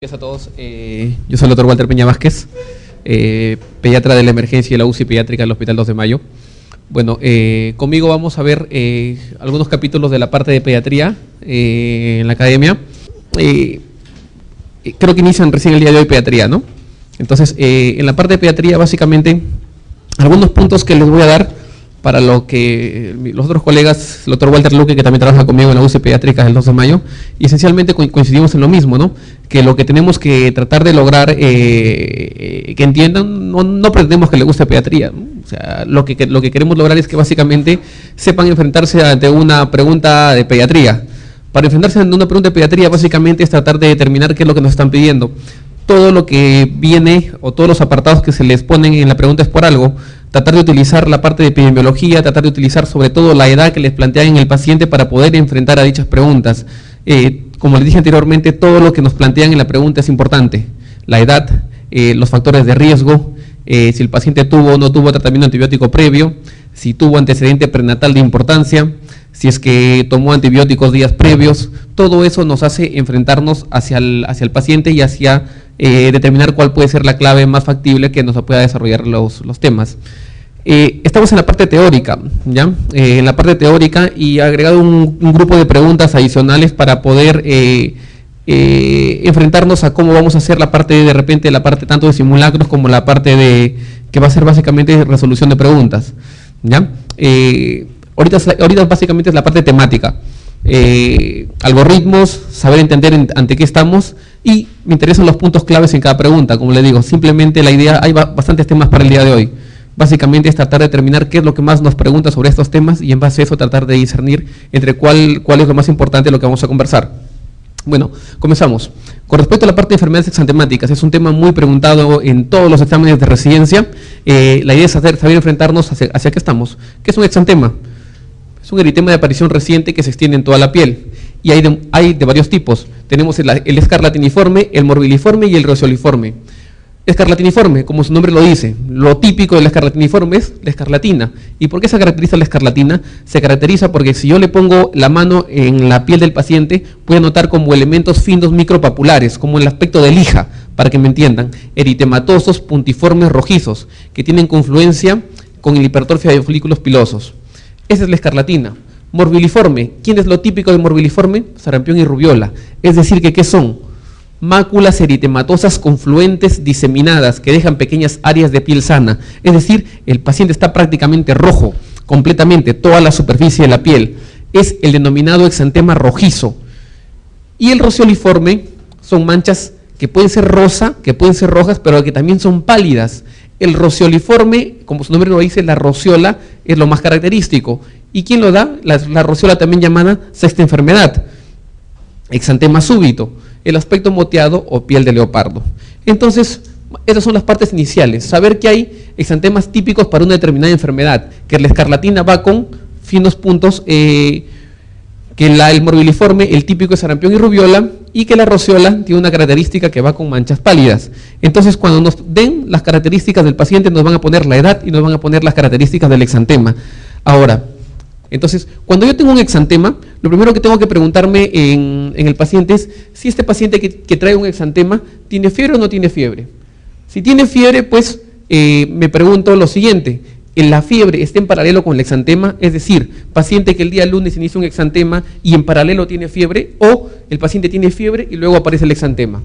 Gracias a todos. Yo soy el doctor Walter Peña Vázquez, pediatra de la emergencia de la UCI pediátrica del Hospital 2 de Mayo. Bueno, conmigo vamos a ver algunos capítulos de la parte de pediatría en la academia. Creo que inician recién el día de hoy pediatría, ¿no? Entonces, en la parte de pediatría, básicamente, algunos puntos que les voy a dar para lo que los otros colegas, el doctor Walter Luque, que también trabaja conmigo en la UCI pediátrica del 2 de mayo, y esencialmente coincidimos en lo mismo, ¿no? Que lo que tenemos que tratar de lograr, que entiendan, no pretendemos que les guste pediatría, ¿no? O sea, lo que queremos lograr es que básicamente sepan enfrentarse ante una pregunta de pediatría. Para enfrentarse ante una pregunta de pediatría, básicamente es tratar de determinar qué es lo que nos están pidiendo. Todo lo que viene o todos los apartados que se les ponen en la pregunta es por algo. Tratar de utilizar la parte de epidemiología, tratar de utilizar sobre todo la edad que les plantean en el paciente para poder enfrentar a dichas preguntas. Como les dije anteriormente, todo lo que nos plantean en la pregunta es importante. La edad, los factores de riesgo, si el paciente tuvo o no tuvo tratamiento antibiótico previo, si tuvo antecedente prenatal de importancia, si es que tomó antibióticos días previos, todo eso nos hace enfrentarnos hacia el paciente y hacia determinar cuál puede ser la clave más factible que nos pueda desarrollar los temas. Estamos en la parte teórica, ¿ya? En la parte teórica y agregado un grupo de preguntas adicionales para poder enfrentarnos a cómo vamos a hacer la parte de repente, la parte tanto de simulacros como la parte de que va a ser básicamente resolución de preguntas, ¿ya? Ahorita básicamente es la parte temática, algoritmos, saber entender ante qué estamos, y me interesan los puntos claves en cada pregunta. Como le digo, simplemente la idea, hay bastantes temas para el día de hoy. Básicamente es tratar de determinar qué es lo que más nos pregunta sobre estos temas y en base a eso tratar de discernir entre cuál es lo más importante de lo que vamos a conversar. Bueno, comenzamos. Con respecto a la parte de enfermedades exantemáticas, es un tema muy preguntado en todos los exámenes de residencia. La idea es saber enfrentarnos hacia qué estamos. ¿Qué es un exantema? Es un eritema de aparición reciente que se extiende en toda la piel. Y hay de varios tipos. Tenemos el escarlatiniforme, el morbiliforme y el rocioliforme. Escarlatiniforme, como su nombre lo dice, lo típico del escarlatiniforme es la escarlatina. ¿Y por qué se caracteriza la escarlatina? Se caracteriza porque si yo le pongo la mano en la piel del paciente, voy a notar como elementos finos micropapulares, como el aspecto de lija, para que me entiendan, eritematosos, puntiformes, rojizos, que tienen confluencia con el hipertrofia de folículos pilosos. Esa es la escarlatina. Morbiliforme, ¿quién es lo típico de morbiliforme? Sarampión y rubiola. Es decir, ¿qué son? Máculas eritematosas confluentes diseminadas que dejan pequeñas áreas de piel sana. Es decir, el paciente está prácticamente rojo, completamente, toda la superficie de la piel. Es el denominado exantema rojizo. Y el rocioliforme son manchas que pueden ser rosa, que pueden ser rojas, pero que también son pálidas. El rocioliforme, como su nombre lo dice, la rociola es lo más característico. ¿Y quién lo da? La rociola también llamada sexta enfermedad. Exantema súbito, el aspecto moteado o piel de leopardo. Entonces, esas son las partes iniciales. Saber que hay exantemas típicos para una determinada enfermedad, que la escarlatina va con finos puntos, que el morbiliforme, el típico es sarampión y rubiola, y que la rociola tiene una característica que va con manchas pálidas. Entonces, cuando nos den las características del paciente, nos van a poner la edad y nos van a poner las características del exantema. Ahora, entonces, cuando yo tengo un exantema, lo primero que tengo que preguntarme en el paciente es si este paciente que trae un exantema tiene fiebre o no tiene fiebre. Si tiene fiebre, pues me pregunto lo siguiente: ¿la fiebre está en paralelo con el exantema? Es decir, paciente que el día lunes inicia un exantema y en paralelo tiene fiebre, o el paciente tiene fiebre y luego aparece el exantema.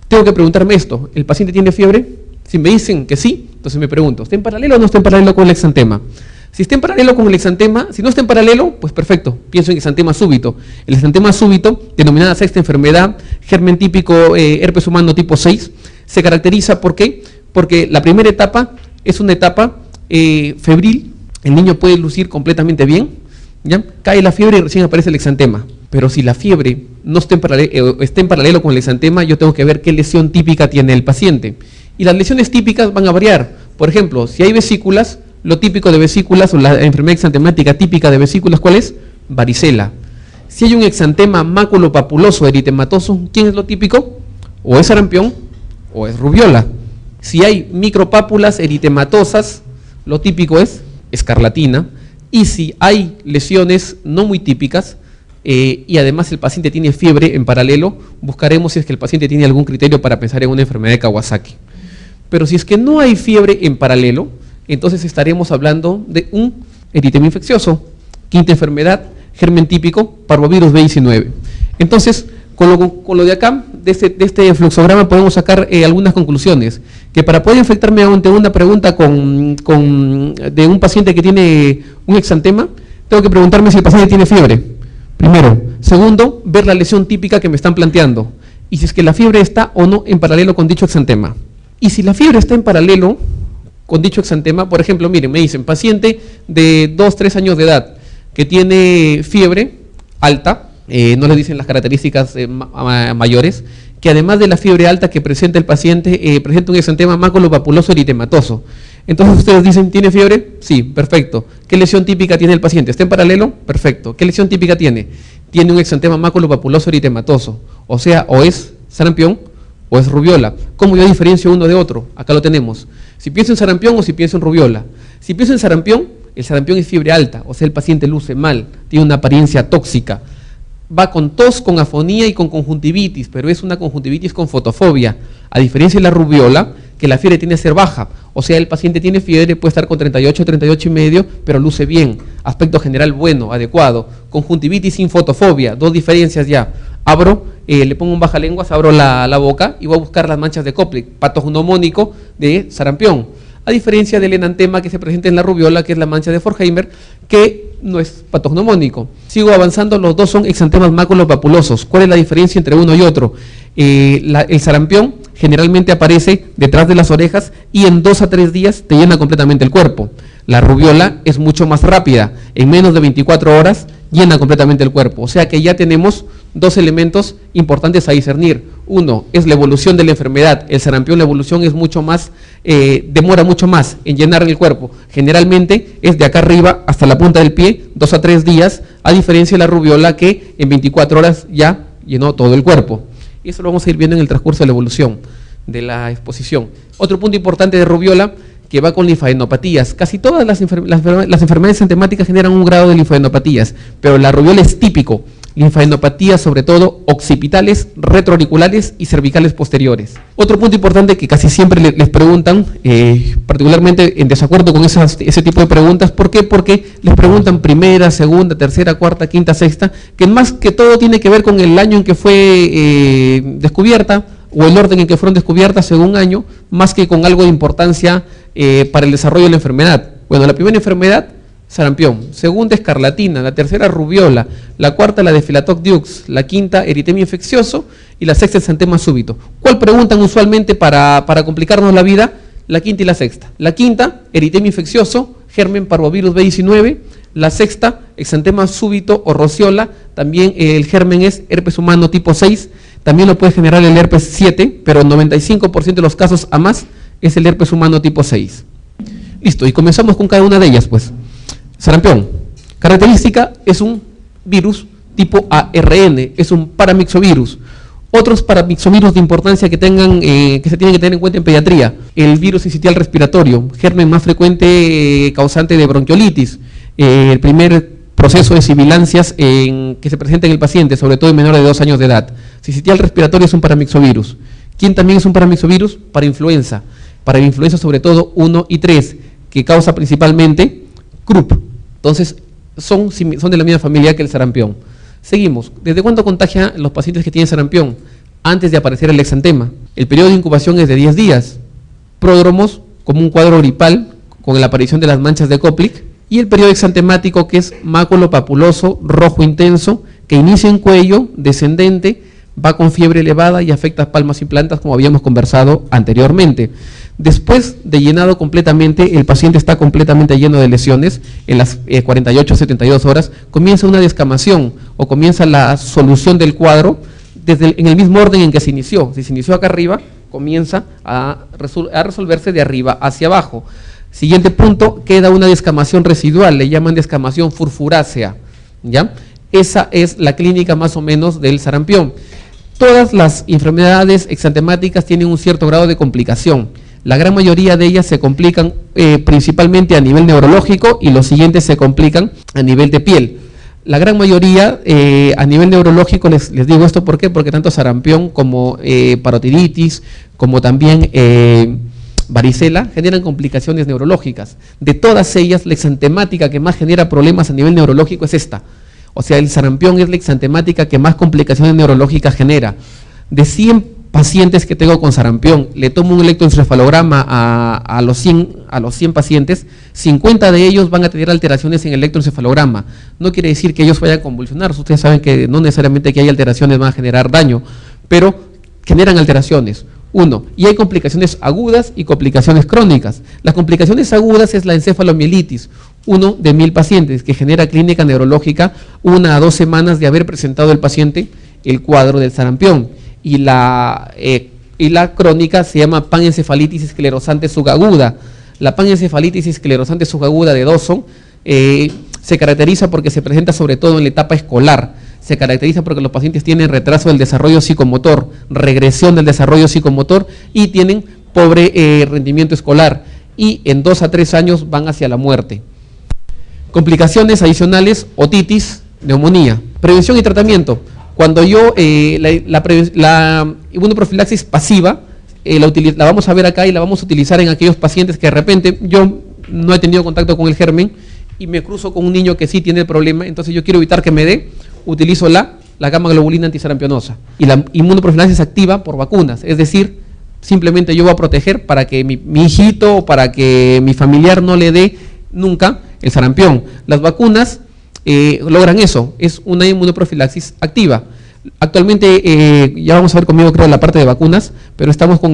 Tengo que preguntarme esto: ¿el paciente tiene fiebre? Si me dicen que sí, entonces me pregunto, ¿está en paralelo o no está en paralelo con el exantema? Si está en paralelo con el exantema, si no está en paralelo, pues perfecto, pienso en exantema súbito. El exantema súbito, denominada sexta enfermedad, germen típico herpes humano tipo 6, se caracteriza, ¿por qué? Porque la primera etapa es una etapa febril, el niño puede lucir completamente bien, ¿ya? Cae la fiebre y recién aparece el exantema. Pero si la fiebre no está en paralelo con el exantema, yo tengo que ver qué lesión típica tiene el paciente. Y las lesiones típicas van a variar. Por ejemplo, si hay vesículas, lo típico de vesículas o la enfermedad exantemática típica de vesículas, ¿cuál es? Varicela. Si hay un exantema maculopapuloso eritematoso, ¿quién es lo típico? O es sarampión o es rubiola. Si hay micropápulas eritematosas, lo típico es escarlatina. Y si hay lesiones no muy típicas, y además el paciente tiene fiebre en paralelo, buscaremos si es que el paciente tiene algún criterio para pensar en una enfermedad de Kawasaki. Pero si es que no hay fiebre en paralelo, entonces estaremos hablando de un eritema infeccioso. Quinta enfermedad, germen típico, parvovirus B19. Entonces, con lo de acá, de este fluxograma, podemos sacar algunas conclusiones. Que para poder infectarme ante una pregunta de un paciente que tiene un exantema, tengo que preguntarme si el paciente tiene fiebre. Primero. Segundo, ver la lesión típica que me están planteando. Y si es que la fiebre está o no en paralelo con dicho exantema. Y si la fiebre está en paralelo con dicho exantema, por ejemplo, miren, me dicen, paciente de 2-3 años de edad que tiene fiebre alta, no les dicen las características mayores, que además de la fiebre alta que presenta el paciente, presenta un exantema maculopapuloso eritematoso. Entonces ustedes dicen, ¿tiene fiebre? Sí, perfecto. ¿Qué lesión típica tiene el paciente? ¿Está en paralelo? Perfecto. ¿Qué lesión típica tiene? Tiene un exantema maculopapuloso eritematoso. O sea, o es sarampión o es rubiola. ¿Cómo yo diferencio uno de otro? Acá lo tenemos. Si pienso en sarampión o si pienso en rubiola. Si pienso en sarampión, el sarampión es fiebre alta, o sea, el paciente luce mal, tiene una apariencia tóxica. Va con tos, con afonía y con conjuntivitis, pero es una conjuntivitis con fotofobia, a diferencia de la rubiola, que la fiebre tiene que ser baja, o sea, el paciente tiene fiebre, puede estar con 38, 38 y medio, pero luce bien, aspecto general bueno, adecuado, conjuntivitis sin fotofobia, dos diferencias ya. Abro, le pongo un bajalenguas, abro la boca y voy a buscar las manchas de Koplik, patognomónico de sarampión, a diferencia del enantema que se presenta en la rubiola, que es la mancha de Forchheimer, que no es patognomónico. Sigo avanzando, los dos son exantemas maculopapulosos. ¿Cuál es la diferencia entre uno y otro? El sarampión generalmente aparece detrás de las orejas y en 2 a 3 días te llena completamente el cuerpo. La rubiola es mucho más rápida, en menos de 24 horas llena completamente el cuerpo. O sea que ya tenemos dos elementos importantes a discernir. Uno es la evolución de la enfermedad. El sarampión, la evolución es mucho más, demora mucho más en llenar el cuerpo. Generalmente es de acá arriba hasta la punta del pie, 2 a 3 días, a diferencia de la rubiola que en 24 horas ya llenó todo el cuerpo. Y eso lo vamos a ir viendo en el transcurso de la evolución de la exposición. Otro punto importante de rubiola, que va con linfadenopatías. Casi todas las enfermedades entemáticas generan un grado de linfadenopatías, pero la rubiola es típico. Linfadenopatías sobre todo occipitales, retroauriculares y cervicales posteriores. Otro punto importante que casi siempre les preguntan, particularmente en desacuerdo con ese tipo de preguntas, ¿por qué? Porque les preguntan primera, segunda, tercera, cuarta, quinta, sexta, que más que todo tiene que ver con el año en que fue descubierta, o el orden en que fueron descubiertas según año, más que con algo de importancia para el desarrollo de la enfermedad. Bueno, la primera enfermedad, sarampión, segunda escarlatina, la tercera rubiola, la cuarta la de Philatoc-Dux, la quinta eritema infeccioso y la sexta exantema súbito. ¿Cuál preguntan usualmente para complicarnos la vida? La quinta y la sexta. La quinta, eritema infeccioso, germen parvovirus B19, la sexta, exantema súbito o rociola, también el germen es herpes humano tipo 6, también lo puede generar el herpes 7, pero en 95% de los casos a más es el herpes humano tipo 6. Listo, y comenzamos con cada una de ellas, pues. Sarampión, característica, es un virus tipo ARN, es un paramyxovirus. Otros paramyxovirus de importancia que se tienen que tener en cuenta en pediatría: el virus sincitial respiratorio, germen más frecuente causante de bronquiolitis, el primer proceso de sibilancias que se presenta en el paciente, sobre todo en menores de 2 años de edad. Sincitial respiratorio es un paramyxovirus. ¿Quién también es un paramyxovirus? Parainfluenza. Parainfluenza sobre todo 1 y 3, que causa principalmente Krupp. Entonces, son de la misma familia que el sarampión. Seguimos. ¿Desde cuándo contagia los pacientes que tienen sarampión? Antes de aparecer el exantema. El periodo de incubación es de 10 días. Pródromos, como un cuadro gripal, con la aparición de las manchas de Koplik. Y el periodo exantemático, que es maculopapuloso, rojo intenso, que inicia en cuello, descendente, va con fiebre elevada y afecta palmas y plantas, como habíamos conversado anteriormente. Después de llenado completamente, el paciente está completamente lleno de lesiones, en las 48 a 72 horas, comienza una descamación o comienza la solución del cuadro en el mismo orden en que se inició. Si se inició acá arriba, comienza a resolverse de arriba hacia abajo. Siguiente punto, queda una descamación residual, le llaman descamación furfurácea, ¿ya? Esa es la clínica más o menos del sarampión. Todas las enfermedades exantemáticas tienen un cierto grado de complicación. La gran mayoría de ellas se complican principalmente a nivel neurológico y los siguientes se complican a nivel de piel. La gran mayoría, a nivel neurológico, les digo esto, ¿por qué? Porque tanto sarampión como parotiditis, como también varicela, generan complicaciones neurológicas. De todas ellas, la exantemática que más genera problemas a nivel neurológico es esta. O sea, el sarampión es la exantemática que más complicaciones neurológicas genera. De 100 pacientes que tengo con sarampión, le tomo un electroencefalograma a los 100 pacientes, 50 de ellos van a tener alteraciones en el electroencefalograma. No quiere decir que ellos vayan a convulsionar, ustedes saben que no necesariamente que haya alteraciones van a generar daño, pero generan alteraciones. Uno, y hay complicaciones agudas y complicaciones crónicas. Las complicaciones agudas es la encefalomielitis, 1 de 1000 pacientes, que genera clínica neurológica 1 a 2 semanas de haber presentado el paciente el cuadro del sarampión. Y la crónica se llama panencefalitis esclerosante subaguda. La panencefalitis esclerosante subaguda de Dawson se caracteriza porque se presenta sobre todo en la etapa escolar. Se caracteriza porque los pacientes tienen retraso del desarrollo psicomotor, regresión del desarrollo psicomotor y tienen pobre rendimiento escolar. Y en 2 a 3 años van hacia la muerte. Complicaciones adicionales, otitis, neumonía. Prevención y tratamiento. Cuando yo, la inmunoprofilaxis pasiva, la vamos a ver acá y la vamos a utilizar en aquellos pacientes que de repente yo no he tenido contacto con el germen y me cruzo con un niño que sí tiene el problema, entonces yo quiero evitar que me dé, utilizo la gamma globulina antisarampionosa. Y la inmunoprofilaxis activa por vacunas, es decir, simplemente yo voy a proteger para que mi hijito o para que mi familiar no le dé nunca el sarampión. Las vacunas logran eso, es una inmunoprofilaxis activa. Actualmente, ya vamos a ver conmigo creo la parte de vacunas, pero estamos con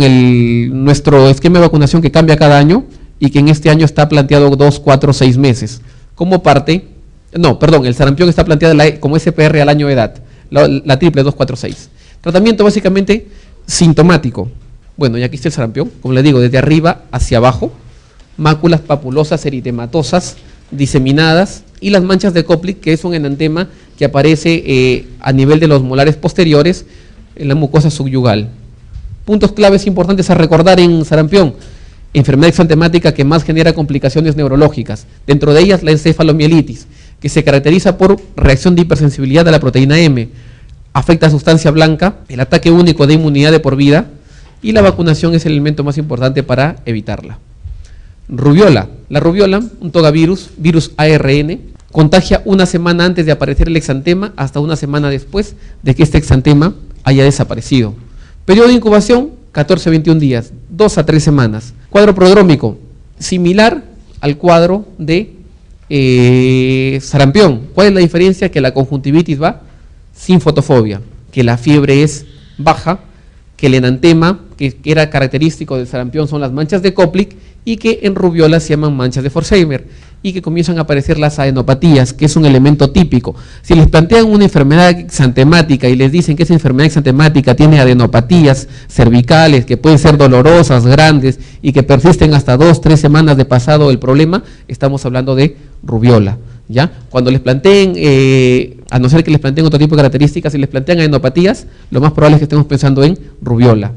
nuestro esquema de vacunación que cambia cada año y que en este año está planteado 2, 4, 6 meses. Como parte, no, perdón, el sarampión está planteado como SPR al año de edad, la triple 2, 4, 6. Tratamiento básicamente sintomático. Bueno, y aquí está el sarampión, como les digo, desde arriba hacia abajo, máculas papulosas eritematosas diseminadas y las manchas de Koplik, que es un enantema que aparece a nivel de los molares posteriores en la mucosa subyugal. Puntos claves importantes a recordar en sarampión: enfermedad exantemática que más genera complicaciones neurológicas, dentro de ellas la encefalomielitis, que se caracteriza por reacción de hipersensibilidad a la proteína M, afecta a sustancia blanca, el ataque único de inmunidad de por vida, y la vacunación es el elemento más importante para evitarla. Rubiola. La rubiola, un togavirus, virus ARN, contagia 1 semana antes de aparecer el exantema hasta 1 semana después de que este exantema haya desaparecido. Periodo de incubación, 14 a 21 días, 2 a 3 semanas. Cuadro prodrómico, similar al cuadro de sarampión. ¿Cuál es la diferencia? Que la conjuntivitis va sin fotofobia, que la fiebre es baja, que el enantema, que era característico del sarampión, son las manchas de Koplik, y que en rubiola se llaman manchas de Forsheimer, y que comienzan a aparecer las adenopatías, que es un elemento típico. Si les plantean una enfermedad exantemática y les dicen que esa enfermedad exantemática tiene adenopatías cervicales, que pueden ser dolorosas, grandes, y que persisten hasta 2, 3 semanas de pasado el problema, estamos hablando de rubiola. ¿Ya? Cuando les planteen, a no ser que les planteen otro tipo de características, si les plantean adenopatías, lo más probable es que estemos pensando en rubiola.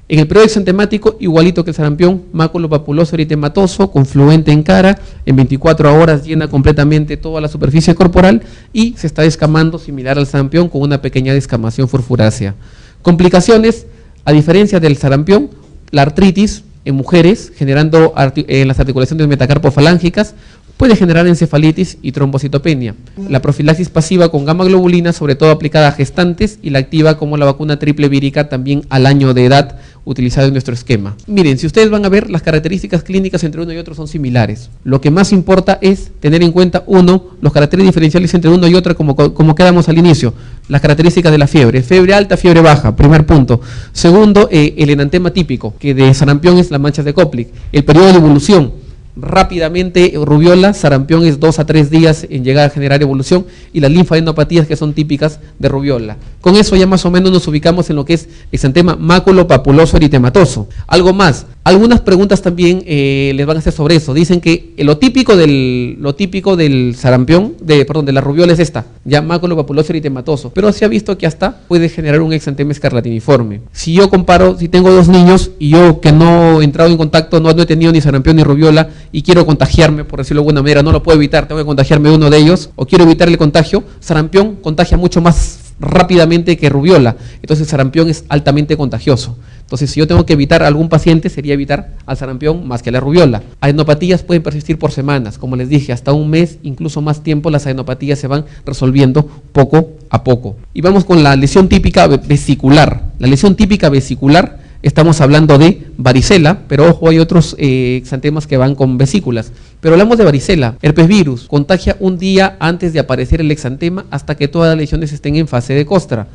En el periodo exantemático, igualito que el sarampión, máculo papuloso eritematoso, confluente en cara, en 24 horas llena completamente toda la superficie corporal y se está descamando similar al sarampión con una pequeña descamación furfurácea. Complicaciones: a diferencia del sarampión, la artritis en mujeres, generando en las articulaciones metacarpofalángicas, puede generar encefalitis y trombocitopenia. La profilaxis pasiva con gamma globulina, sobre todo aplicada a gestantes, y la activa como la vacuna triple vírica también al año de edad, utilizada en nuestro esquema. Miren, si ustedes van a ver, las características clínicas entre uno y otro son similares. Lo que más importa es tener en cuenta, uno, los caracteres diferenciales entre uno y otro, como quedamos al inicio, las características de la fiebre alta, fiebre baja, primer punto. Segundo, el enantema típico, que de sarampión es las manchas de Koplik. El periodo de evolución: rápidamente rubiola, sarampión es 2 a 3 días en llegar a generar evolución, y las linfadenopatías que son típicas de rubiola. Con eso ya más o menos nos ubicamos en lo que es exantema máculo papuloso eritematoso. Algo más, Algunas preguntas también les van a hacer sobre eso. Dicen que lo típico del sarampión, de la rubiola es esta, ya maculopapuloso eritematoso, pero se ha visto que hasta puede generar un exantema escarlatiniforme. Si yo comparo, si tengo dos niños y yo que no he entrado en contacto, no he tenido ni sarampión ni rubiola y quiero contagiarme, por decirlo de alguna manera, no lo puedo evitar, tengo que contagiarme de uno de ellos, o quiero evitar el contagio, sarampión contagia mucho más rápidamente que rubiola, entonces el sarampión es altamente contagioso. Entonces, si yo tengo que evitar a algún paciente, sería evitar al sarampión más que a la rubiola. Adenopatías pueden persistir por semanas, como les dije, hasta un mes, incluso más tiempo, las adenopatías se van resolviendo poco a poco. Y vamos con la lesión típica vesicular. La lesión típica vesicular, estamos hablando de varicela, pero ojo, hay otros exantemas que van con vesículas. Pero hablamos de varicela. Herpes virus contagia un día antes de aparecer el exantema hasta que todas las lesiones estén en fase de costra.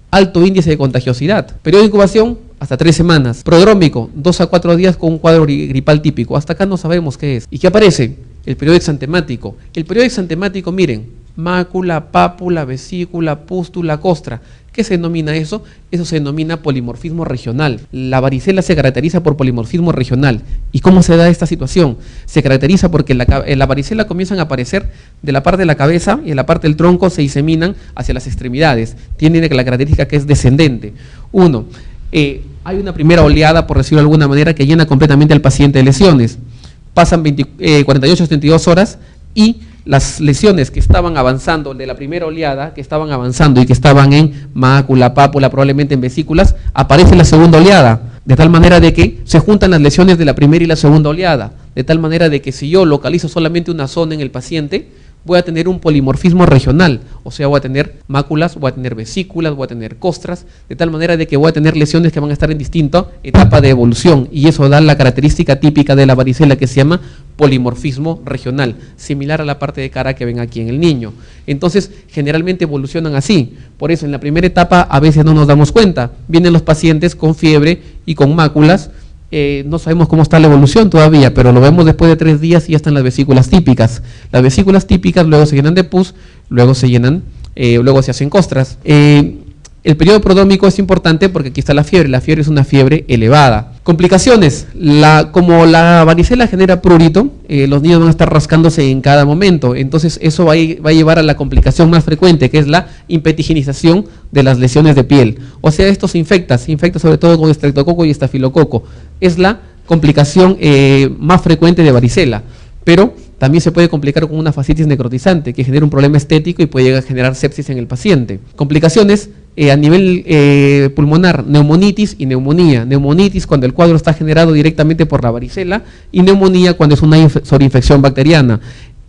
Alto índice de contagiosidad. Periodo de incubación, hasta 3 semanas. Prodrómico, 2 a 4 días con un cuadro gripal típico. Hasta acá no sabemos qué es. ¿Y qué aparece? El periodo exantemático. El periodo exantemático, miren, mácula, pápula, vesícula, pústula, costra. ¿Qué se denomina eso? Eso se denomina polimorfismo regional. La varicela se caracteriza por polimorfismo regional. ¿Y cómo se da esta situación? Se caracteriza porque en la varicela comienzan a aparecer de la parte de la cabeza y en la parte del tronco se diseminan hacia las extremidades. Tienen la característica que es descendente. Uno, hay una primera oleada, por decirlo de alguna manera, que llena completamente al paciente de lesiones. Pasan 48 a 72 horas y las lesiones que estaban avanzando de la primera oleada, que estaban avanzando y que estaban en mácula, pápula, probablemente en vesículas, aparece la segunda oleada, de tal manera de que se juntan las lesiones de la primera y la segunda oleada, de tal manera de que si yo localizo solamente una zona en el paciente, voy a tener un polimorfismo regional, o sea, voy a tener máculas, voy a tener vesículas, voy a tener costras, de tal manera de que voy a tener lesiones que van a estar en distinta etapa de evolución, y eso da la característica típica de la varicela que se llama polimorfismo regional, similar a la parte de cara que ven aquí en el niño. Entonces, generalmente evolucionan así. Por eso, en la primera etapa a veces no nos damos cuenta. Vienen los pacientes con fiebre y con máculas. No sabemos cómo está la evolución todavía, pero lo vemos después de 3 días y ya están las vesículas típicas. Las vesículas típicas luego se llenan de pus, luego se hacen costras. El periodo prodrómico es importante porque aquí está la fiebre es una fiebre elevada. Complicaciones, como la varicela genera prurito, los niños van a estar rascándose en cada momento, entonces eso va a llevar a la complicación más frecuente, que es la impetigenización de las lesiones de piel. O sea, esto se infecta sobre todo con estreptococo y estafilococo. Es la complicación más frecuente de varicela, pero también se puede complicar con una fascitis necrotizante, que genera un problema estético y puede llegar a generar sepsis en el paciente. Complicaciones a nivel pulmonar, neumonitis y neumonía. Neumonitis cuando el cuadro está generado directamente por la varicela y neumonía cuando es una sobreinfección bacteriana.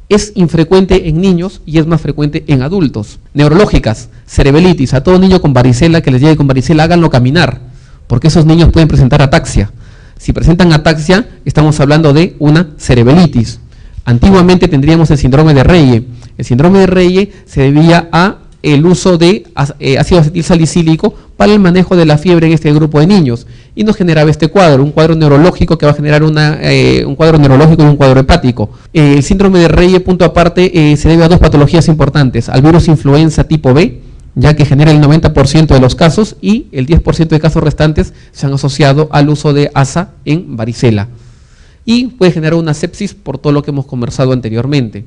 Es infrecuente en niños y es más frecuente en adultos. Neurológicas, cerebelitis. A todo niño con varicela que les llegue con varicela, háganlo caminar, porque esos niños pueden presentar ataxia. Si presentan ataxia, estamos hablando de una cerebelitis. Antiguamente tendríamos el síndrome de Reye. El síndrome de Reye se debía a el uso de ácido acetilsalicílico para el manejo de la fiebre en este grupo de niños y nos generaba este cuadro, un cuadro neurológico que va a generar un cuadro neurológico y un cuadro hepático. El síndrome de Reye, punto aparte, se debe a 2 patologías importantes, al virus influenza tipo B, ya que genera el 90% de los casos y el 10% de casos restantes se han asociado al uso de AZA en varicela. Y puede generar una sepsis por todo lo que hemos conversado anteriormente.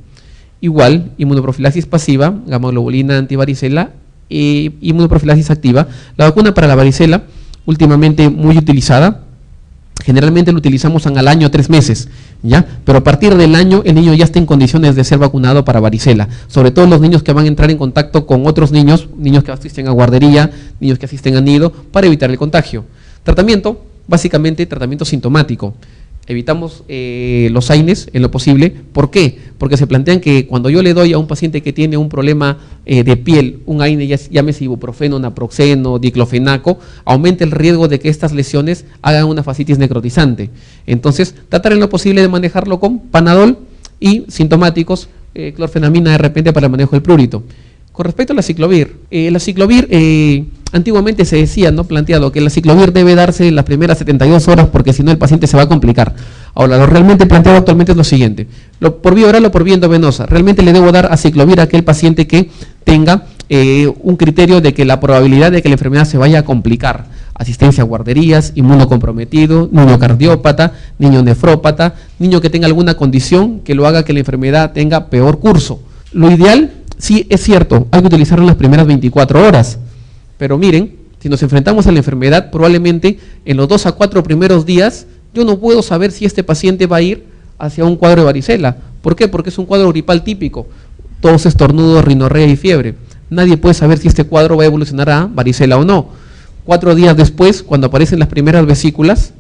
Igual, inmunoprofilaxis pasiva, gamoglobulina antivaricela e inmunoprofilaxis activa. La vacuna para la varicela, últimamente muy utilizada, generalmente lo utilizamos al año 3 meses, ¿ya? Pero a partir del año el niño ya está en condiciones de ser vacunado para varicela, sobre todo los niños que van a entrar en contacto con otros niños, niños que asisten a guardería, niños que asisten a nido, para evitar el contagio. Tratamiento, básicamente tratamiento sintomático. Evitamos los AINES en lo posible. ¿Por qué? Porque se plantean que cuando yo le doy a un paciente que tiene un problema de piel, un AINE, llámese ibuprofeno, naproxeno, diclofenaco, aumenta el riesgo de que estas lesiones hagan una fascitis necrotizante. Entonces, tratar en lo posible de manejarlo con Panadol y sintomáticos, clorfenamina de repente para el manejo del prurito. Con respecto a la ciclovir, antiguamente se decía, ¿no?, planteado que la ciclovir debe darse en las primeras 72 horas porque si no el paciente se va a complicar. Ahora, lo realmente planteado actualmente es lo siguiente: por vía oral o por vía endovenosa. Realmente le debo dar aciclovir a aquel paciente que tenga un criterio de que la probabilidad de que la enfermedad se vaya a complicar. asistencia a guarderías, inmunocomprometido, niño cardiópata, niño nefrópata, niño que tenga alguna condición que lo haga que la enfermedad tenga peor curso. Lo ideal, sí, es cierto, hay que utilizarlo en las primeras 24 horas, pero miren, si nos enfrentamos a la enfermedad, probablemente en los 2 a 4 primeros días, yo no puedo saber si este paciente va a ir hacia un cuadro de varicela. ¿Por qué? Porque es un cuadro gripal típico, tos, estornudos, rinorrea y fiebre. Nadie puede saber si este cuadro va a evolucionar a varicela o no. 4 días después, cuando aparecen las primeras vesículas,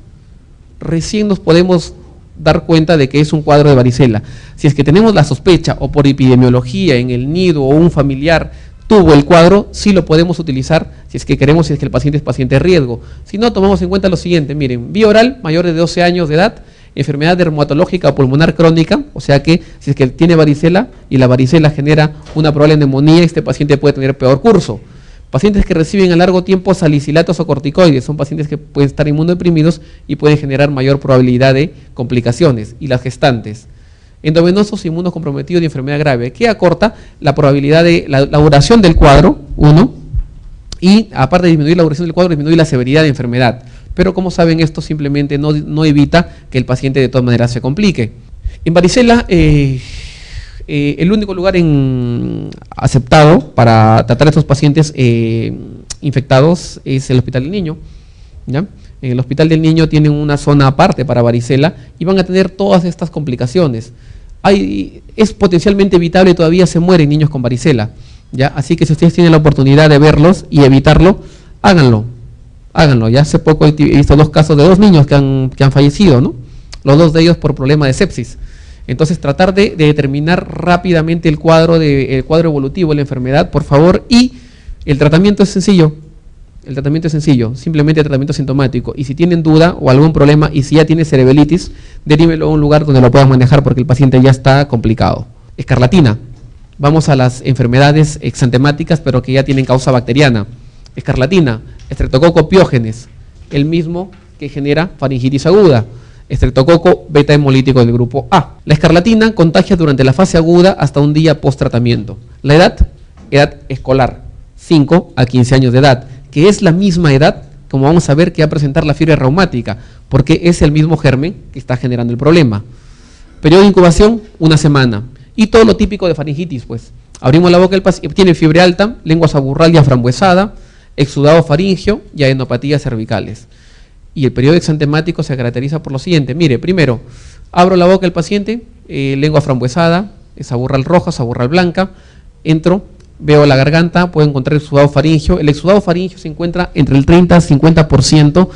recién nos podemos dar cuenta de que es un cuadro de varicela. Si es que tenemos la sospecha o por epidemiología en el nido o un familiar tuvo el cuadro, sí lo podemos utilizar si es que queremos, si es que el paciente es paciente de riesgo. Si no, tomamos en cuenta lo siguiente, miren, vía oral, mayores de 12 años de edad, enfermedad dermatológica o pulmonar crónica, o sea que si es que tiene varicela y la varicela genera una probable neumonía, este paciente puede tener peor curso. Pacientes que reciben a largo tiempo salicilatos o corticoides, son pacientes que pueden estar inmunodeprimidos y pueden generar mayor probabilidad de complicaciones. Y las gestantes, endovenosos inmunocomprometidos de enfermedad grave, que acorta la probabilidad de la duración del cuadro, uno, y aparte de disminuir la duración del cuadro, disminuir la severidad de enfermedad. Pero como saben, esto simplemente no evita que el paciente de todas maneras se complique. En varicela, el único lugar aceptado para tratar a estos pacientes infectados es el Hospital del Niño, ¿ya? En el Hospital del Niño tienen una zona aparte para varicela y van a tener todas estas complicaciones. Es potencialmente evitable, todavía se mueren niños con varicela, ¿ya? Así que si ustedes tienen la oportunidad de verlos y evitarlo, háganlo. Ya hace poco he visto 2 casos de 2 niños que han fallecido, ¿no? Los 2 de ellos por problema de sepsis. Entonces, tratar de determinar rápidamente el cuadro evolutivo de la enfermedad, por favor, y el tratamiento es sencillo. Simplemente el tratamiento sintomático. Y si tienen duda o algún problema, y si ya tiene cerebritis, derívelo a un lugar donde lo puedan manejar porque el paciente ya está complicado. Escarlatina. Vamos a las enfermedades exantemáticas, pero que ya tienen causa bacteriana. Escarlatina, Streptococcus pyogenes, el mismo que genera faringitis aguda. Streptococcus beta hemolítico del grupo A. La escarlatina contagia durante la fase aguda hasta un día post tratamiento. La edad escolar, 5 a 15 años de edad, que es la misma edad, como vamos a ver, que va a presentar la fiebre reumática, porque es el mismo germen que está generando el problema. Periodo de incubación, 1 semana. Y todo lo típico de faringitis, pues. Abrimos la boca del paciente, tiene fiebre alta, lengua subburral y aframbuesada, exudado faríngeo y adenopatías cervicales. Y el periodo exantemático se caracteriza por lo siguiente. Mire, primero, abro la boca del paciente, lengua frambuesada, subburral roja, subburral blanca, entro, veo la garganta, puedo encontrar el exudado faríngeo. El exudado faríngeo se encuentra entre el 30 al 50%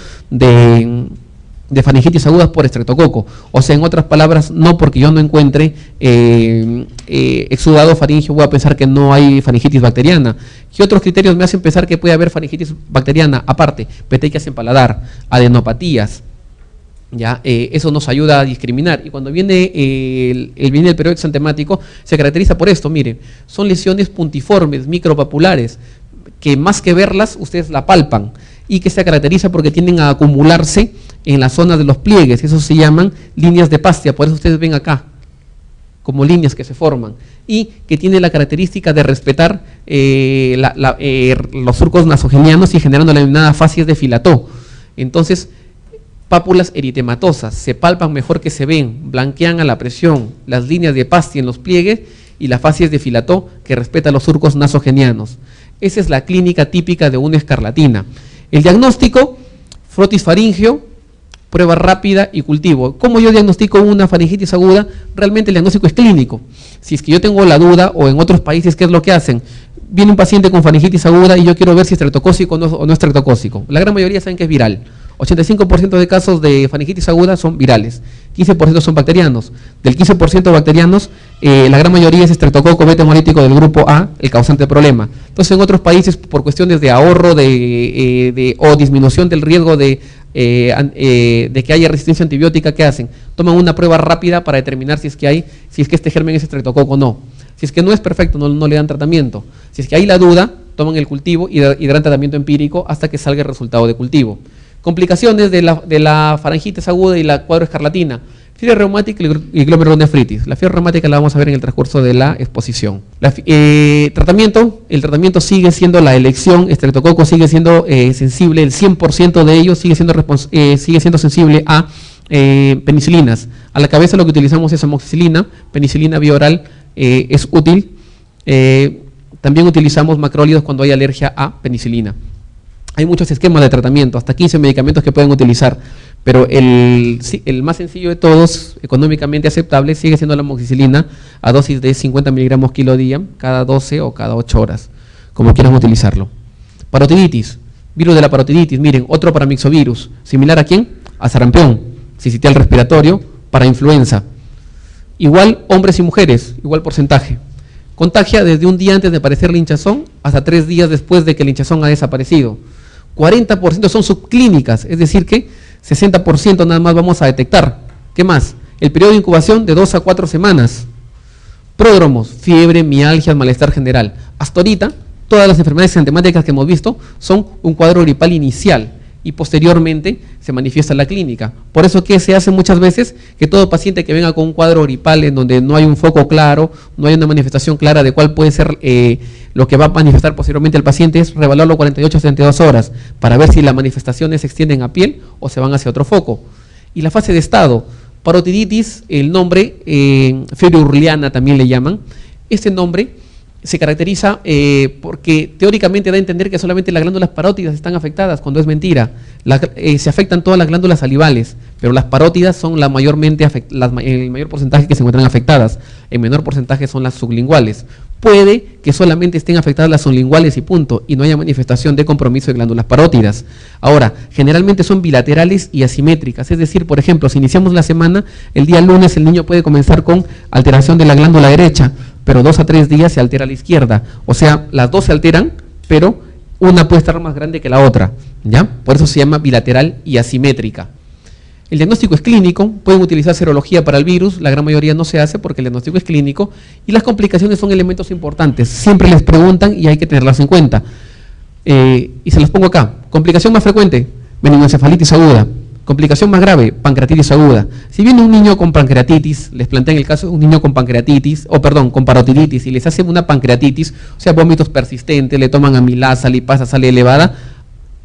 de faringitis agudas por estreptococo. O sea, en otras palabras, no porque yo no encuentre exudado faríngeo voy a pensar que no hay faringitis bacteriana. ¿Qué otros criterios me hacen pensar que puede haber faringitis bacteriana? Aparte, petequias en paladar, adenopatías, ¿ya? Eso nos ayuda a discriminar. Y cuando viene el periodo exantemático, se caracteriza por esto, miren, son lesiones puntiformes, micropapulares, que más que verlas, ustedes la palpan, y que se caracteriza porque tienden a acumularse en las zonas de los pliegues. Eso se llaman líneas de Pastia, por eso ustedes ven acá como líneas que se forman, y que tiene la característica de respetar los surcos nasogenianos y generando la denominada facies de Filató. Entonces, pápulas eritematosas, se palpan mejor que se ven, blanquean a la presión, las líneas de Pastia en los pliegues y las facies de Filató que respeta los surcos nasogenianos. Esa es la clínica típica de una escarlatina. El diagnóstico, frotis faríngeo, prueba rápida y cultivo. ¿Cómo yo diagnostico una faringitis aguda? Realmente el diagnóstico es clínico. Si es que yo tengo la duda, o en otros países, ¿qué es lo que hacen? Viene un paciente con faringitis aguda y yo quiero ver si es estreptocócico o no es estreptocócico. La gran mayoría saben que es viral. 85% de casos de faringitis aguda son virales, 15% son bacterianos. Del 15% bacterianos, la gran mayoría es estreptococo beta hemolítico del grupo A, el causante del problema. Entonces, en otros países, por cuestiones de ahorro o disminución del riesgo de que haya resistencia antibiótica, ¿qué hacen? Toman una prueba rápida para determinar si es que este germen es estreptococo o no. Si es que no es perfecto, no le dan tratamiento. Si es que hay la duda, toman el cultivo y darán tratamiento empírico hasta que salga el resultado de cultivo. Complicaciones de la faringitis aguda y la cuadro escarlatina: Fiebre reumática y glomerulonefritis. La fiebre reumática la vamos a ver en el transcurso de la exposición. El tratamiento sigue siendo la elección, estreptococo sigue siendo sensible, el 100% de ellos sigue siendo sensible a penicilinas. A la cabeza lo que utilizamos es amoxicilina, penicilina vía oral es útil. También utilizamos macrólidos cuando hay alergia a penicilina. Hay muchos esquemas de tratamiento, hasta 15 medicamentos que pueden utilizar, pero el más sencillo de todos, económicamente aceptable, sigue siendo la amoxicilina a dosis de 50 miligramos kilo día, cada 12 o cada 8 horas, como quieran utilizarlo. Parotiditis, virus de la parotiditis, miren, otro paramyxovirus, similar a ¿quién? A sarampión, sincitial respiratorio, para influenza. Igual hombres y mujeres, igual porcentaje. Contagia desde un día antes de aparecer la hinchazón hasta 3 días después de que la hinchazón ha desaparecido. 40% son subclínicas, es decir que 60% nada más vamos a detectar. ¿Qué más? El periodo de incubación de 2 a 4 semanas. Pródromos, fiebre, mialgias, malestar general. Hasta ahorita, todas las enfermedades exantemáticas que hemos visto son un cuadro gripal inicial y posteriormente se manifiesta en la clínica. Por eso que se hace muchas veces que todo paciente que venga con un cuadro gripal en donde no hay un foco claro, no hay una manifestación clara de cuál puede ser lo que va a manifestar posteriormente el paciente, es reevaluarlo 48 a 72 horas para ver si las manifestaciones se extienden a piel o se van hacia otro foco. Y la fase de estado, parotiditis, el nombre, fiebre urliana también le llaman, este nombre se caracteriza porque teóricamente da a entender que solamente las glándulas parótidas están afectadas, cuando es mentira. Se afectan todas las glándulas salivales, pero las parótidas son el mayor porcentaje que se encuentran afectadas. En menor porcentaje son las sublinguales. Puede que solamente estén afectadas las sublinguales y punto, y no haya manifestación de compromiso de glándulas parótidas. Ahora, generalmente son bilaterales y asimétricas, es decir, por ejemplo, si iniciamos la semana, el día lunes el niño puede comenzar con alteración de la glándula derecha, pero 2 a 3 días se altera a la izquierda. O sea, las dos se alteran, pero una puede estar más grande que la otra, ¿ya? Por eso se llama bilateral y asimétrica. El diagnóstico es clínico, pueden utilizar serología para el virus, la gran mayoría no se hace porque el diagnóstico es clínico, y las complicaciones son elementos importantes, siempre les preguntan y hay que tenerlas en cuenta. Y se las pongo acá. Complicación más frecuente, meningoencefalitis aguda. Complicación más grave, pancreatitis aguda. Si viene un niño con pancreatitis, les plantean el caso de un niño con pancreatitis, con parotiditis, y les hacen una pancreatitis, o sea, vómitos persistentes, le toman amilasa, lipasa, sal elevada,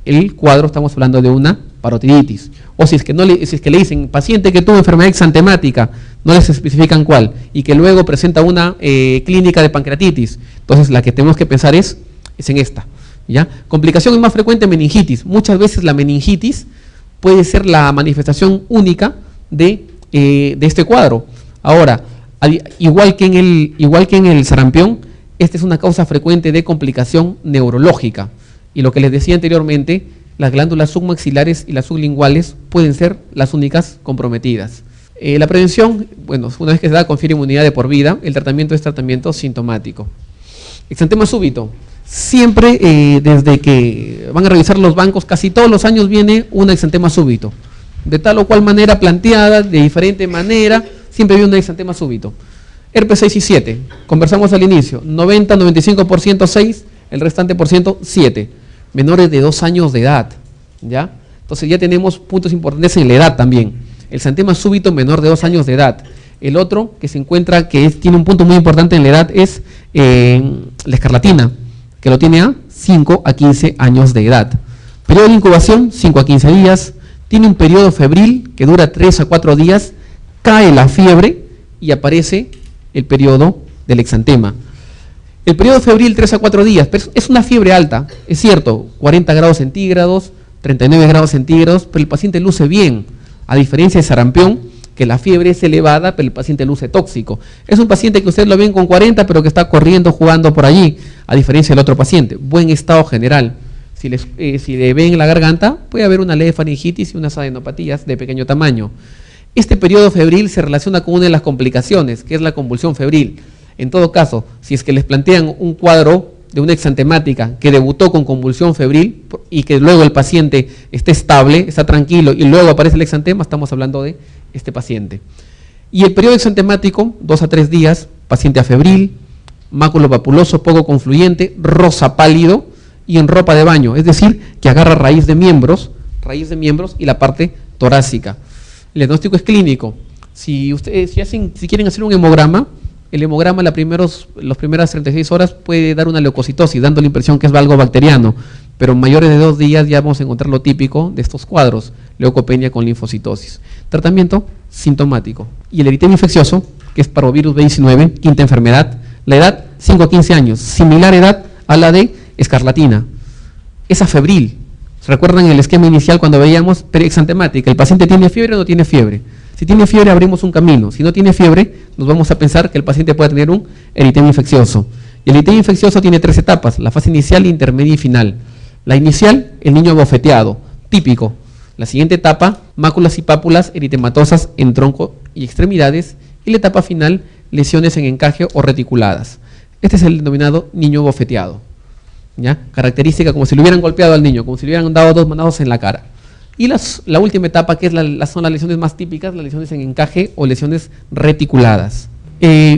el cuadro estamos hablando de una parotiditis. O si es que le dicen, paciente que tuvo enfermedad exantemática, no les especifican cuál, y que luego presenta una clínica de pancreatitis, entonces la que tenemos que pensar es en esta, ¿ya? Complicación más frecuente, meningitis. Muchas veces la meningitis puede ser la manifestación única de este cuadro. Ahora, igual que en el sarampión, esta es una causa frecuente de complicación neurológica. Y lo que les decía anteriormente, las glándulas submaxilares y las sublinguales pueden ser las únicas comprometidas. La prevención, bueno, una vez que se da, confiere inmunidad de por vida. El tratamiento es tratamiento sintomático. Exantema súbito. Siempre, desde que van a revisar los bancos, casi todos los años viene un exantema súbito. De tal o cual manera planteada, de diferente manera, siempre viene un exantema súbito. Herpes 6 y 7, conversamos al inicio, 90-95% 6, el restante por ciento 7. Menores de 2 años de edad, ¿ya? Entonces ya tenemos puntos importantes en la edad también. El exantema súbito menor de 2 años de edad. El otro que se encuentra, tiene un punto muy importante en la edad, es la escarlatina, que lo tiene a 5 a 15 años de edad. Periodo de incubación, 5 a 15 días. Tiene un periodo febril que dura 3 a 4 días. Cae la fiebre y aparece el periodo del exantema. El periodo febril, 3 a 4 días, pero es una fiebre alta, es cierto, 40 grados centígrados, 39 grados centígrados, pero el paciente luce bien, a diferencia de sarampión, que la fiebre es elevada, pero el paciente luce tóxico. Es un paciente que usted lo ven con 40, pero que está corriendo, jugando por allí, a diferencia del otro paciente. Buen estado general. Si le ven en la garganta, puede haber una leve faringitis y unas adenopatías de pequeño tamaño. Este periodo febril se relaciona con una de las complicaciones, que es la convulsión febril. En todo caso, si es que les plantean un cuadro de una exantemática que debutó con convulsión febril y que luego el paciente esté estable, está tranquilo y luego aparece el exantema, estamos hablando de este paciente. Y el periodo exantemático, 2 a 3 días, paciente afebril, máculo papuloso poco confluyente, rosa pálido y en ropa de baño, es decir, que agarra raíz de miembros y la parte torácica. El diagnóstico es clínico. Si quieren hacer un hemograma, el hemograma las primeras 36 horas puede dar una leucocitosis, dando la impresión que es algo bacteriano, pero en mayores de 2 días ya vamos a encontrar lo típico de estos cuadros, leucopenia con linfocitosis. Tratamiento sintomático. Y el eritema infeccioso, que es parvovirus B19, quinta enfermedad, la edad 5 a 15 años, similar edad a la de escarlatina. Es afebril. ¿Recuerdan el esquema inicial cuando veíamos exantemática? ¿El paciente tiene fiebre o no tiene fiebre? Si tiene fiebre abrimos un camino. Si no tiene fiebre, nos vamos a pensar que el paciente puede tener un eritema infeccioso. Y el eritema infeccioso tiene 3 etapas, la fase inicial, intermedia y final. La inicial, el niño abofeteado, típico. La siguiente etapa, máculas y pápulas eritematosas en tronco y extremidades. Y la etapa final, lesiones en encaje o reticuladas. Este es el denominado niño abofeteado. ¿Ya? Característica como si le hubieran golpeado al niño, como si le hubieran dado 2 manazos en la cara. Y la última etapa, que son las lesiones más típicas, las lesiones en encaje o lesiones reticuladas.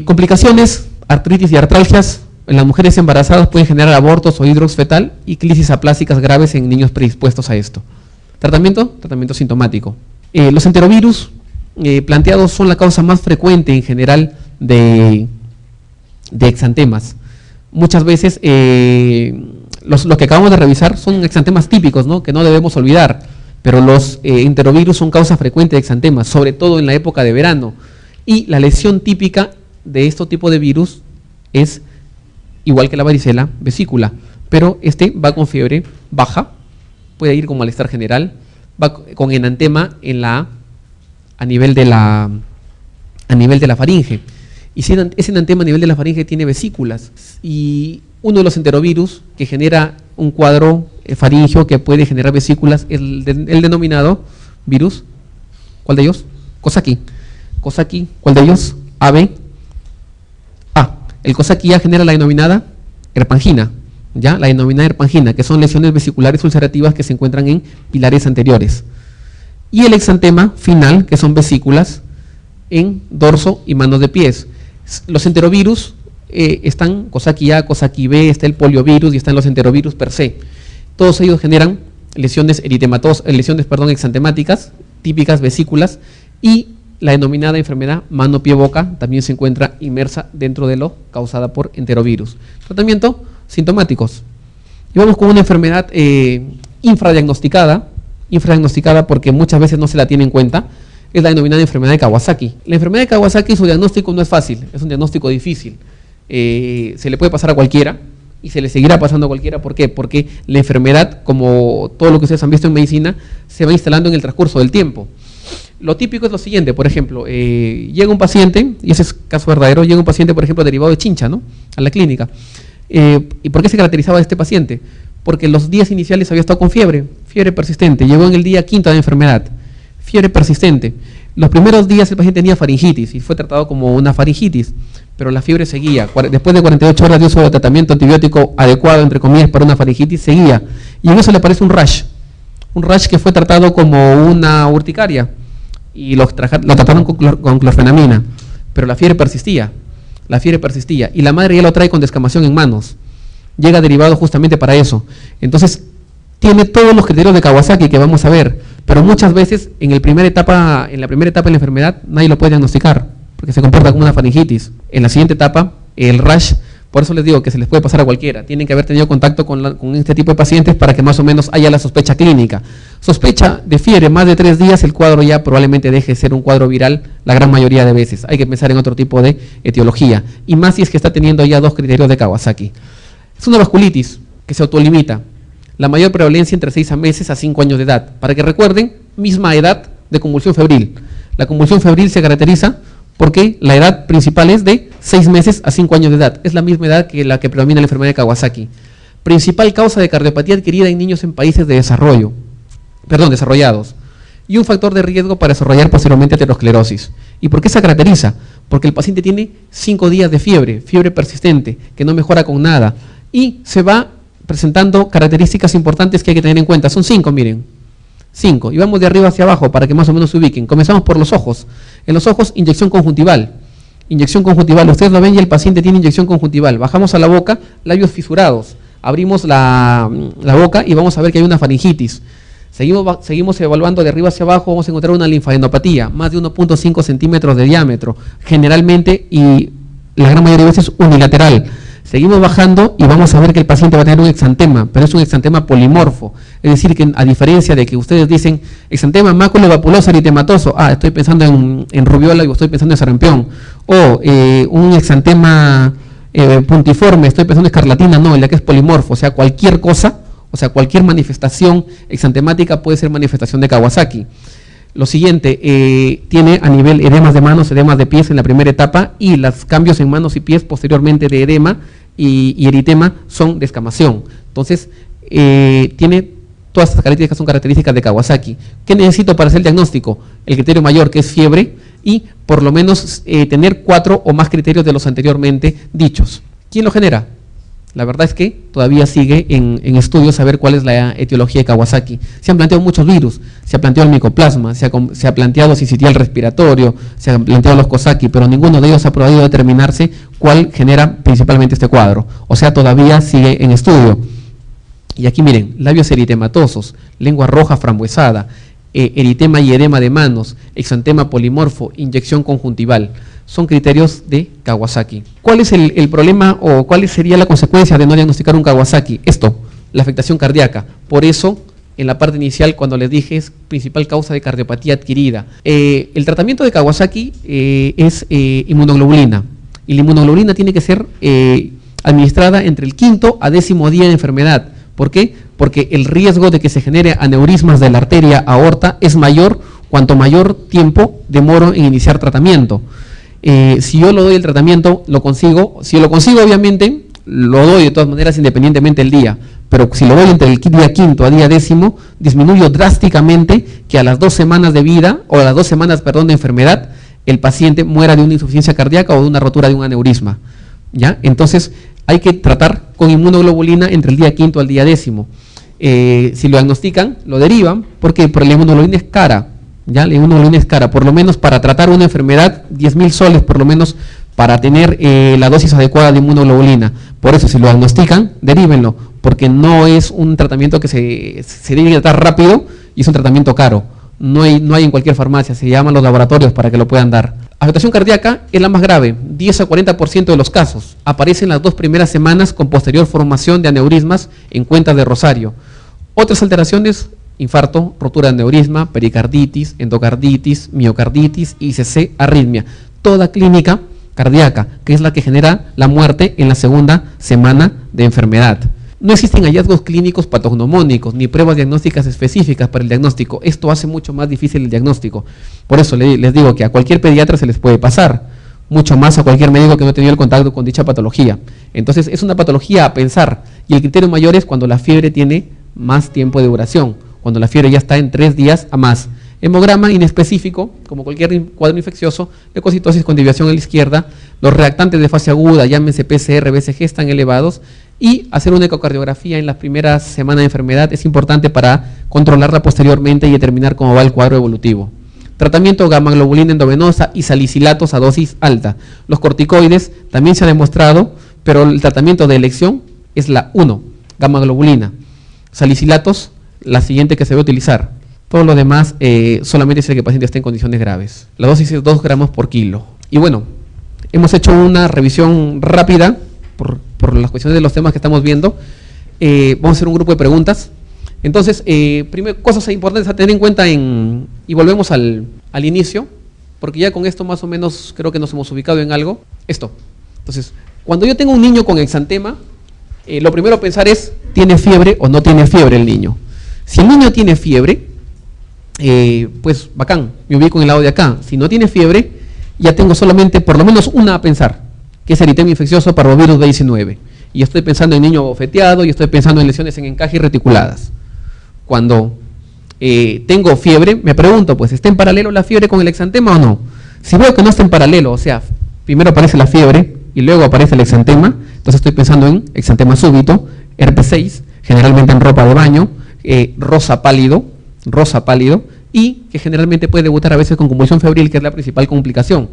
Complicaciones, artritis y artralgias en las mujeres embarazadas pueden generar abortos o hidrox fetal y crisis aplásicas graves en niños predispuestos a esto. Tratamiento sintomático. Los enterovirus planteados son la causa más frecuente en general de exantemas. Muchas veces los que acabamos de revisar son exantemas típicos, ¿no?, que no debemos olvidar, pero los enterovirus son causa frecuente de exantemas, sobre todo en la época de verano. Y la lesión típica de este tipo de virus es, igual que la varicela, vesícula, pero va con fiebre baja, puede ir con malestar general, va con enantema a nivel de la faringe. Y si ese enantema a nivel de la faringe tiene vesículas, y uno de los enterovirus que genera un cuadro faringeo que puede generar vesículas es el denominado virus, ¿cuál de ellos? Coxsackie, ¿cuál de ellos? AB. El Coxsackie A genera la denominada herpangina, ¿ya? La denominada herpangina, que son lesiones vesiculares ulcerativas que se encuentran en pilares anteriores. Y el exantema final, que son vesículas en dorso y manos de pies. Los enterovirus están Coxsackie A, Coxsackie B, está el poliovirus y están los enterovirus per se. Todos ellos generan lesiones exantemáticas, típicas vesículas, y la denominada enfermedad mano-pie-boca también se encuentra inmersa dentro de lo causada por enterovirus. Tratamiento sintomáticos. Y vamos con una enfermedad infradiagnosticada porque muchas veces no se la tiene en cuenta, es la denominada enfermedad de Kawasaki. La enfermedad de Kawasaki, su diagnóstico no es fácil, es un diagnóstico difícil. Se le puede pasar a cualquiera y se le seguirá pasando a cualquiera. ¿Por qué? Porque la enfermedad, como todo lo que ustedes han visto en medicina, se va instalando en el transcurso del tiempo. Lo típico es lo siguiente, por ejemplo, llega un paciente, y ese es caso verdadero, llega un paciente, por ejemplo, derivado de chincha, ¿no?, a la clínica. ¿Y por qué se caracterizaba este paciente? Porque en los días iniciales había estado con fiebre persistente, llegó en el día 5º de enfermedad, fiebre persistente. Los primeros días el paciente tenía faringitis y fue tratado como una faringitis, pero la fiebre seguía. Después de 48 horas de uso de tratamiento antibiótico adecuado, entre comillas, para una faringitis, seguía. Y en eso le aparece un rash que fue tratado como una urticaria y lo trataron con clorfenamina, pero la fiebre persistía y la madre ya lo trae con descamación en manos. Llega derivado justamente para eso. Entonces, tiene todos los criterios de Kawasaki que vamos a ver, pero muchas veces en la primera etapa de la enfermedad nadie lo puede diagnosticar, porque se comporta como una faringitis. En la siguiente etapa, el rash, por eso les digo que se les puede pasar a cualquiera. Tienen que haber tenido contacto con este tipo de pacientes para que más o menos haya la sospecha clínica. Sospecha de fiebre más de 3 días, el cuadro ya probablemente deje de ser un cuadro viral la gran mayoría de veces. Hay que pensar en otro tipo de etiología, y más si es que está teniendo ya 2 criterios de Kawasaki. Es una vasculitis que se autolimita. La mayor prevalencia entre 6 meses a 5 años de edad. Para que recuerden, misma edad de convulsión febril. La convulsión febril se caracteriza porque la edad principal es de 6 meses a 5 años de edad. Es la misma edad que la que predomina la enfermedad de Kawasaki. Principal causa de cardiopatía adquirida en niños en países desarrollados. Y un factor de riesgo para desarrollar posteriormente aterosclerosis. ¿Y por qué se caracteriza? Porque el paciente tiene 5 días de fiebre persistente, que no mejora con nada, y se va presentando características importantes que hay que tener en cuenta. Son 5, miren. 5. Y vamos de arriba hacia abajo para que más o menos se ubiquen. Comenzamos por los ojos. En los ojos, inyección conjuntival. Ustedes lo ven y el paciente tiene inyección conjuntival. Bajamos a la boca, labios fisurados. Abrimos la boca y vamos a ver que hay una faringitis. Seguimos evaluando de arriba hacia abajo, vamos a encontrar una linfadenopatía, más de 1.5 centímetros de diámetro, generalmente y la gran mayoría de veces unilateral. Seguimos bajando y vamos a ver que el paciente va a tener un exantema, pero es un exantema polimorfo. Es decir, que a diferencia de que ustedes dicen exantema maculovapuloso eritematoso, estoy pensando en rubiola y estoy pensando en sarampión. O un exantema puntiforme, estoy pensando en escarlatina, no, el de que es polimorfo, o sea, cualquier cosa, o sea, cualquier manifestación exantemática puede ser manifestación de Kawasaki. Lo siguiente, tiene a nivel edemas de manos, edemas de pies en la primera etapa y los cambios en manos y pies posteriormente de edema y eritema son de escamación. Entonces, tiene todas estas características, son características de Kawasaki. ¿Qué necesito para hacer el diagnóstico? El criterio mayor, que es fiebre, y por lo menos tener 4 o más criterios de los anteriormente dichos. ¿Quién lo genera? La verdad es que todavía sigue en estudio saber cuál es la etiología de Kawasaki. Se han planteado muchos virus, se ha planteado el micoplasma, se ha planteado sincitial respiratorio, se han planteado los Coxsackie, pero ninguno de ellos ha podido determinarse cuál genera principalmente este cuadro. O sea, todavía sigue en estudio. Y aquí miren, labios eritematosos, lengua roja frambuesada, eritema y edema de manos, exantema polimorfo, inyección conjuntival. Son criterios de Kawasaki. ¿Cuál es el problema o cuál sería la consecuencia de no diagnosticar un Kawasaki? Esto, la afectación cardíaca. Por eso, en la parte inicial, cuando les dije, es principal causa de cardiopatía adquirida. El tratamiento de Kawasaki es inmunoglobulina. Y la inmunoglobulina tiene que ser administrada entre el 5º a 10º día de enfermedad. ¿Por qué? Porque el riesgo de que se genere aneurismas de la arteria aorta es mayor cuanto mayor tiempo demoro en iniciar tratamiento. Si yo lo doy el tratamiento, lo consigo. Si lo consigo, obviamente, lo doy de todas maneras independientemente del día. Pero si lo doy entre el día 5º a día 10º, disminuyo drásticamente que a las 2 semanas de vida, o a las 2 semanas, perdón, de enfermedad, el paciente muera de una insuficiencia cardíaca o de una rotura de un aneurisma. ¿Ya? Entonces, hay que tratar con inmunoglobulina entre el día 5º al día 10º. Si lo diagnostican, lo derivan, porque la inmunoglobulina es cara. ¿Ya? La inmunoglobulina es cara, por lo menos para tratar una enfermedad, 10.000 soles por lo menos para tener la dosis adecuada de inmunoglobulina. Por eso, si lo diagnostican, derívenlo, porque no es un tratamiento que se debe tratar rápido y es un tratamiento caro. No hay en cualquier farmacia, se llaman los laboratorios para que lo puedan dar. Afectación cardíaca es la más grave, 10 a 40% de los casos. Aparece en las 2 primeras semanas con posterior formación de aneurismas en cuentas de Rosario. Otras alteraciones: infarto, rotura de aneurisma, pericarditis, endocarditis, miocarditis, ICC, arritmia. Toda clínica cardíaca, que es la que genera la muerte en la 2ª semana de enfermedad. No existen hallazgos clínicos patognomónicos ni pruebas diagnósticas específicas para el diagnóstico. Esto hace mucho más difícil el diagnóstico. Por eso les digo que a cualquier pediatra se les puede pasar, mucho más a cualquier médico que no ha tenido el contacto con dicha patología. Entonces, es una patología a pensar, y el criterio mayor es cuando la fiebre tiene más tiempo de duración, cuando la fiebre ya está en 3 días a más. Hemograma inespecífico, como cualquier cuadro infeccioso, leucocitosis con desviación a la izquierda, los reactantes de fase aguda, llámense PCR, BCG, están elevados, y hacer una ecocardiografía en las primeras semanas de enfermedad es importante para controlarla posteriormente y determinar cómo va el cuadro evolutivo. Tratamiento gamma globulina endovenosa y salicilatos a dosis alta. Los corticoides también se ha demostrado, pero el tratamiento de elección es la 1, gamma globulina. Salicilatos, la siguiente que se debe utilizar. Todo lo demás solamente es el que el paciente esté en condiciones graves. La dosis es 2 gramos por kilo. Y bueno, hemos hecho una revisión rápida por las cuestiones de los temas que estamos viendo. Vamos a hacer un grupo de preguntas. Entonces, primero, cosas importantes a tener en cuenta y volvemos al inicio, porque ya con esto más o menos creo que nos hemos ubicado en algo. Esto. Entonces, cuando yo tengo un niño con exantema, lo primero a pensar es, ¿tiene fiebre o no tiene fiebre el niño? Si el niño tiene fiebre, pues bacán, me ubico en el lado de acá. Si no tiene fiebre, ya tengo solamente por lo menos una a pensar, que es eritema infeccioso parvovirus B19. Y estoy pensando en niño bofeteado y estoy pensando en lesiones en encaje y reticuladas. Cuando tengo fiebre, me pregunto, pues, ¿está en paralelo la fiebre con el exantema o no? Si veo que no está en paralelo, o sea, primero aparece la fiebre y luego aparece el exantema, entonces estoy pensando en exantema súbito, herpes 6, generalmente en ropa de baño, rosa pálido, y que generalmente puede debutar a veces con convulsión febril, que es la principal complicación.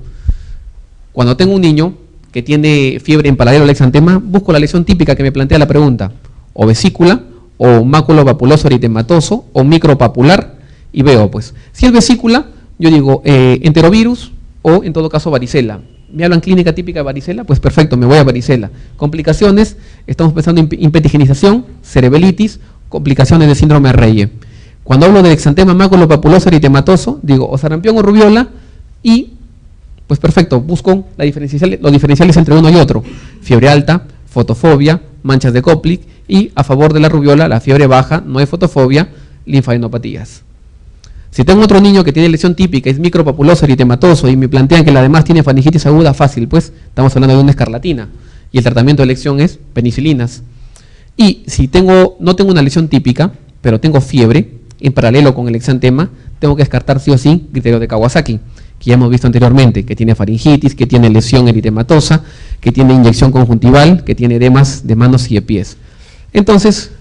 Cuando tengo un niño que tiene fiebre en paralelo al exantema, busco la lesión típica que me plantea la pregunta, o vesícula o maculopapuloso eritematoso, o micropapular, y veo, pues, si es vesícula, yo digo enterovirus, o en todo caso varicela. ¿Me hablan clínica típica de varicela? Pues perfecto, me voy a varicela. Complicaciones, estamos pensando en hipetigenización, cerebelitis, complicaciones de síndrome de Reye. Cuando hablo del exantema maculopapuloso eritematoso, digo o sarampión o rubiola, y pues perfecto, busco los diferenciales entre uno y otro. Fiebre alta, fotofobia, manchas de Koplik, y a favor de la rubiola, la fiebre baja, no hay fotofobia, linfadenopatías. Si tengo otro niño que tiene lesión típica, es micropapuloso eritematoso, y me plantean que la además tiene faringitis aguda, fácil, pues estamos hablando de una escarlatina, y el tratamiento de elección es penicilinas. Y si no tengo una lesión típica, pero tengo fiebre, en paralelo con el exantema, tengo que descartar sí o sí criterio de Kawasaki, que ya hemos visto anteriormente, que tiene faringitis, que tiene lesión eritematosa, que tiene inyección conjuntival, que tiene edemas de manos y de pies. Entonces,